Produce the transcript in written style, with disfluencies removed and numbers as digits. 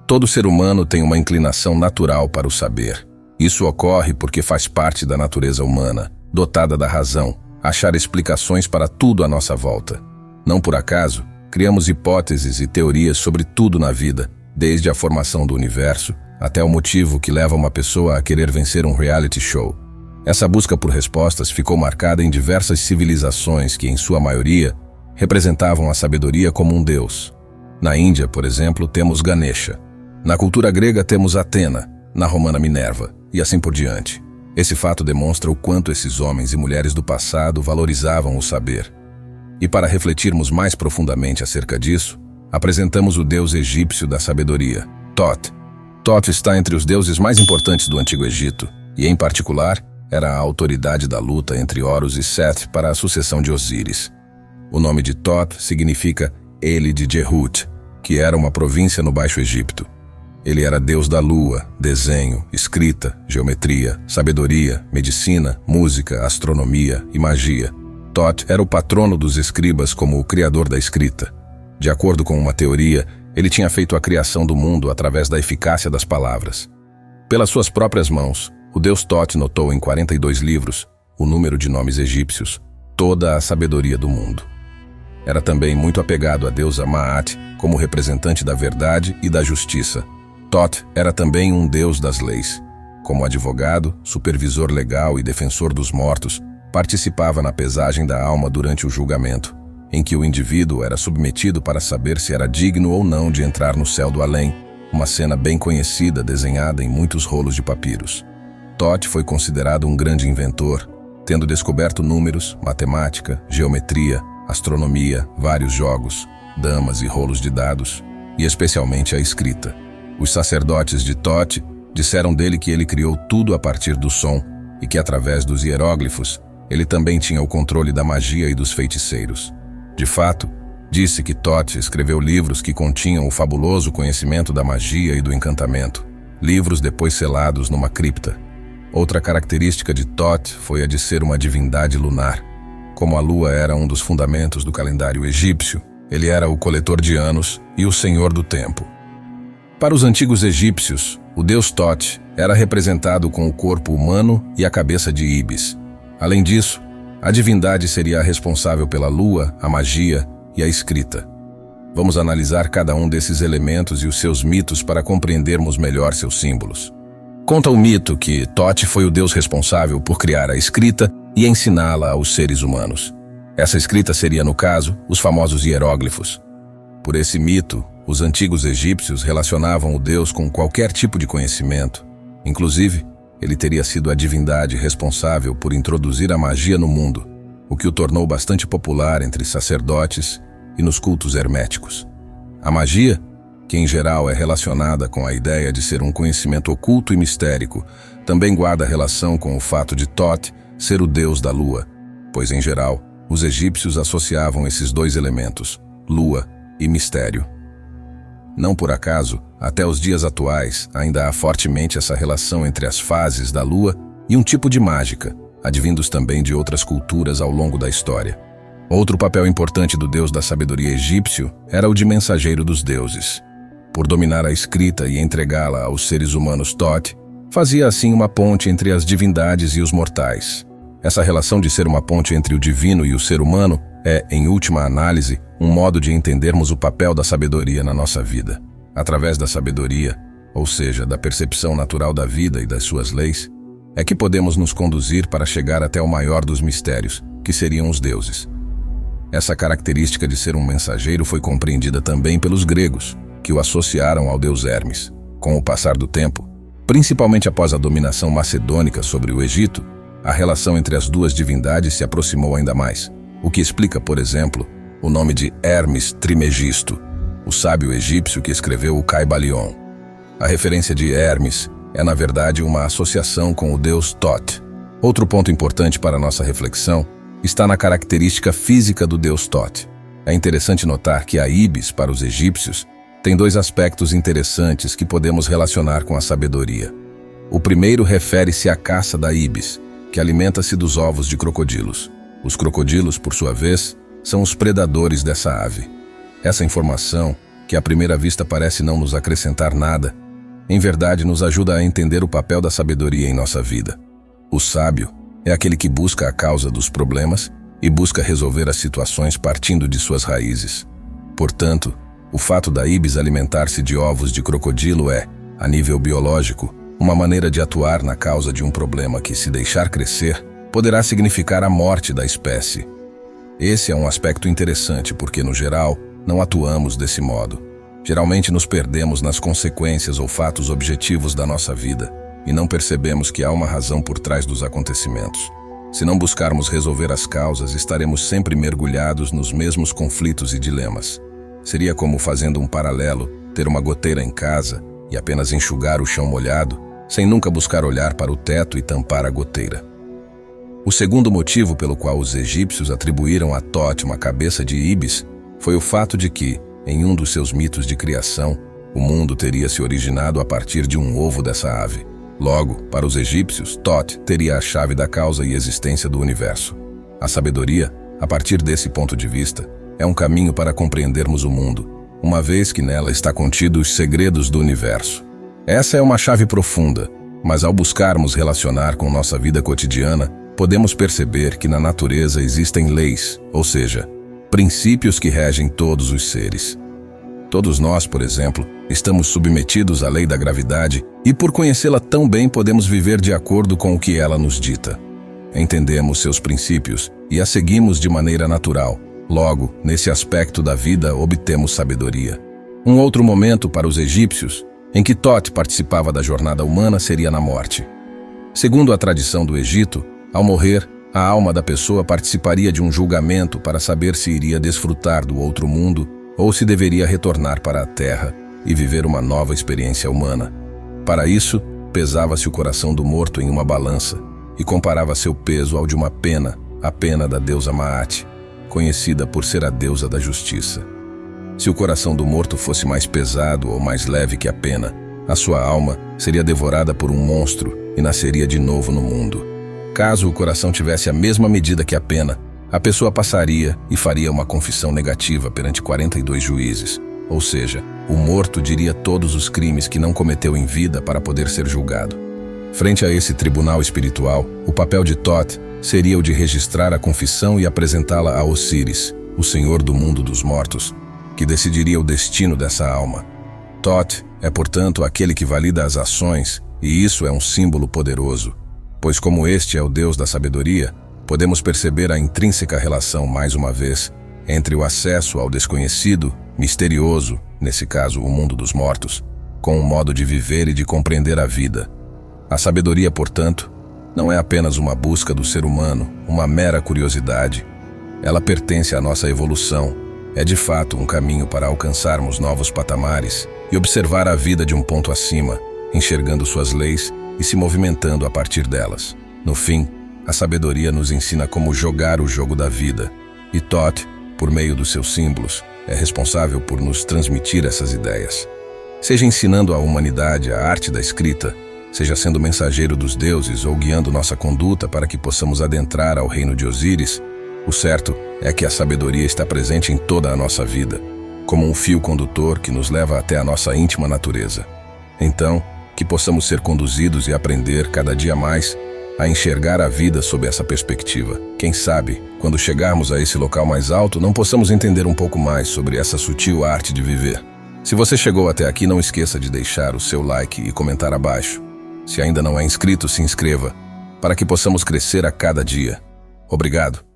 Todo ser humano tem uma inclinação natural para o saber. Isso ocorre porque faz parte da natureza humana, dotada da razão, achar explicações para tudo à nossa volta. Não por acaso, criamos hipóteses e teorias sobre tudo na vida, desde a formação do universo até o motivo que leva uma pessoa a querer vencer um reality show. Essa busca por respostas ficou marcada em diversas civilizações que, em sua maioria, representavam a sabedoria como um deus. Na Índia, por exemplo, temos Ganesha. Na cultura grega temos Atena, na romana Minerva, e assim por diante. Esse fato demonstra o quanto esses homens e mulheres do passado valorizavam o saber. E para refletirmos mais profundamente acerca disso, apresentamos o deus egípcio da sabedoria, Thoth. Thoth está entre os deuses mais importantes do Antigo Egito, e em particular, era a autoridade da luta entre Horus e Seth para a sucessão de Osíris. O nome de Thoth significa Ele de Jehut, que era uma província no Baixo Egito. Ele era deus da lua, desenho, escrita, geometria, sabedoria, medicina, música, astronomia e magia. Thoth era o patrono dos escribas como o criador da escrita. De acordo com uma teoria, ele tinha feito a criação do mundo através da eficácia das palavras. Pelas suas próprias mãos, o deus Thoth notou em 42 livros, o número de nomes egípcios, toda a sabedoria do mundo. Era também muito apegado à deusa Maat como representante da verdade e da justiça. Thoth era também um deus das leis. Como advogado, supervisor legal e defensor dos mortos, participava na pesagem da alma durante o julgamento, em que o indivíduo era submetido para saber se era digno ou não de entrar no céu do além, uma cena bem conhecida desenhada em muitos rolos de papiros. Thoth foi considerado um grande inventor, tendo descoberto números, matemática, geometria, astronomia, vários jogos, damas e rolos de dados, e especialmente a escrita. Os sacerdotes de Thoth disseram dele que ele criou tudo a partir do som e que, através dos hieróglifos, ele também tinha o controle da magia e dos feiticeiros. De fato, disse que Thoth escreveu livros que continham o fabuloso conhecimento da magia e do encantamento, livros depois selados numa cripta. Outra característica de Thoth foi a de ser uma divindade lunar. Como a lua era um dos fundamentos do calendário egípcio, ele era o coletor de anos e o senhor do tempo. Para os antigos egípcios, o deus Thoth era representado com o corpo humano e a cabeça de Íbis. Além disso, a divindade seria a responsável pela lua, a magia e a escrita. Vamos analisar cada um desses elementos e os seus mitos para compreendermos melhor seus símbolos. Conta o mito que Thoth foi o deus responsável por criar a escrita e ensiná-la aos seres humanos. Essa escrita seria, no caso, os famosos hieróglifos. Por esse mito, os antigos egípcios relacionavam o deus com qualquer tipo de conhecimento. Inclusive, ele teria sido a divindade responsável por introduzir a magia no mundo, o que o tornou bastante popular entre sacerdotes e nos cultos herméticos. A magia, que em geral é relacionada com a ideia de ser um conhecimento oculto e mistérico, também guarda relação com o fato de Thoth ser o deus da lua, pois em geral, os egípcios associavam esses dois elementos, lua e mistério. Não por acaso, até os dias atuais, ainda há fortemente essa relação entre as fases da lua e um tipo de mágica, advindos também de outras culturas ao longo da história. Outro papel importante do deus da sabedoria egípcio era o de mensageiro dos deuses. Por dominar a escrita e entregá-la aos seres humanos, Thoth fazia assim uma ponte entre as divindades e os mortais. Essa relação de ser uma ponte entre o divino e o ser humano é, em última análise, um modo de entendermos o papel da sabedoria na nossa vida. Através da sabedoria, ou seja, da percepção natural da vida e das suas leis, é que podemos nos conduzir para chegar até o maior dos mistérios, que seriam os deuses. Essa característica de ser um mensageiro foi compreendida também pelos gregos, que o associaram ao deus Hermes. Com o passar do tempo, principalmente após a dominação macedônica sobre o Egito, a relação entre as duas divindades se aproximou ainda mais, o que explica, por exemplo, o nome de Hermes Trimegisto, o sábio egípcio que escreveu o Caibalion. A referência de Hermes é, na verdade, uma associação com o deus Thoth. Outro ponto importante para nossa reflexão está na característica física do deus Thoth. É interessante notar que a Íbis, para os egípcios, tem dois aspectos interessantes que podemos relacionar com a sabedoria. O primeiro refere-se à caça da Íbis, que alimenta-se dos ovos de crocodilos. Os crocodilos, por sua vez, são os predadores dessa ave. Essa informação que à primeira vista parece não nos acrescentar nada, em verdade nos ajuda a entender o papel da sabedoria em nossa vida. O sábio é aquele que busca a causa dos problemas e busca resolver as situações partindo de suas raízes. Portanto, o fato da ibis alimentar-se de ovos de crocodilo é, a nível biológico, uma maneira de atuar na causa de um problema que, se deixar crescer, poderá significar a morte da espécie. Esse é um aspecto interessante porque, no geral, não atuamos desse modo. Geralmente nos perdemos nas consequências ou fatos objetivos da nossa vida e não percebemos que há uma razão por trás dos acontecimentos. Se não buscarmos resolver as causas, estaremos sempre mergulhados nos mesmos conflitos e dilemas. Seria como, fazendo um paralelo, ter uma goteira em casa e apenas enxugar o chão molhado, sem nunca buscar olhar para o teto e tampar a goteira. O segundo motivo pelo qual os egípcios atribuíram a Thoth uma cabeça de ibis foi o fato de que, em um dos seus mitos de criação, o mundo teria se originado a partir de um ovo dessa ave. Logo, para os egípcios, Thoth teria a chave da causa e existência do universo. A sabedoria, a partir desse ponto de vista, é um caminho para compreendermos o mundo, uma vez que nela está contido os segredos do universo. Essa é uma chave profunda, mas ao buscarmos relacionar com nossa vida cotidiana, podemos perceber que na natureza existem leis, ou seja, princípios que regem todos os seres. Todos nós, por exemplo, estamos submetidos à lei da gravidade e, por conhecê-la tão bem, podemos viver de acordo com o que ela nos dita. Entendemos seus princípios e a seguimos de maneira natural. Logo, nesse aspecto da vida, obtemos sabedoria. Um outro momento para os egípcios, em que Thoth participava da jornada humana, seria na morte. Segundo a tradição do Egito, ao morrer, a alma da pessoa participaria de um julgamento para saber se iria desfrutar do outro mundo ou se deveria retornar para a terra e viver uma nova experiência humana. Para isso, pesava-se o coração do morto em uma balança e comparava seu peso ao de uma pena, a pena da deusa Maat, conhecida por ser a deusa da justiça. Se o coração do morto fosse mais pesado ou mais leve que a pena, a sua alma seria devorada por um monstro e nasceria de novo no mundo. Caso o coração tivesse a mesma medida que a pena, a pessoa passaria e faria uma confissão negativa perante 42 juízes, ou seja, o morto diria todos os crimes que não cometeu em vida para poder ser julgado. Frente a esse tribunal espiritual, o papel de Thoth seria o de registrar a confissão e apresentá-la a Osíris, o senhor do mundo dos mortos, que decidiria o destino dessa alma. Thoth é, portanto, aquele que valida as ações, e isso é um símbolo poderoso, pois como este é o Deus da sabedoria, podemos perceber a intrínseca relação, mais uma vez, entre o acesso ao desconhecido, misterioso, nesse caso o mundo dos mortos, com o modo de viver e de compreender a vida. A sabedoria, portanto, não é apenas uma busca do ser humano, uma mera curiosidade. Ela pertence à nossa evolução, é de fato um caminho para alcançarmos novos patamares e observar a vida de um ponto acima, enxergando suas leis e se movimentando a partir delas. No fim, a sabedoria nos ensina como jogar o jogo da vida, e Thoth, por meio dos seus símbolos, é responsável por nos transmitir essas ideias. Seja ensinando à humanidade a arte da escrita, seja sendo mensageiro dos deuses ou guiando nossa conduta para que possamos adentrar ao reino de Osíris, o certo é que a sabedoria está presente em toda a nossa vida, como um fio condutor que nos leva até a nossa íntima natureza. Então, que possamos ser conduzidos e aprender cada dia mais a enxergar a vida sob essa perspectiva. Quem sabe, quando chegarmos a esse local mais alto, não possamos entender um pouco mais sobre essa sutil arte de viver. Se você chegou até aqui, não esqueça de deixar o seu like e comentar abaixo. Se ainda não é inscrito, se inscreva, para que possamos crescer a cada dia. Obrigado.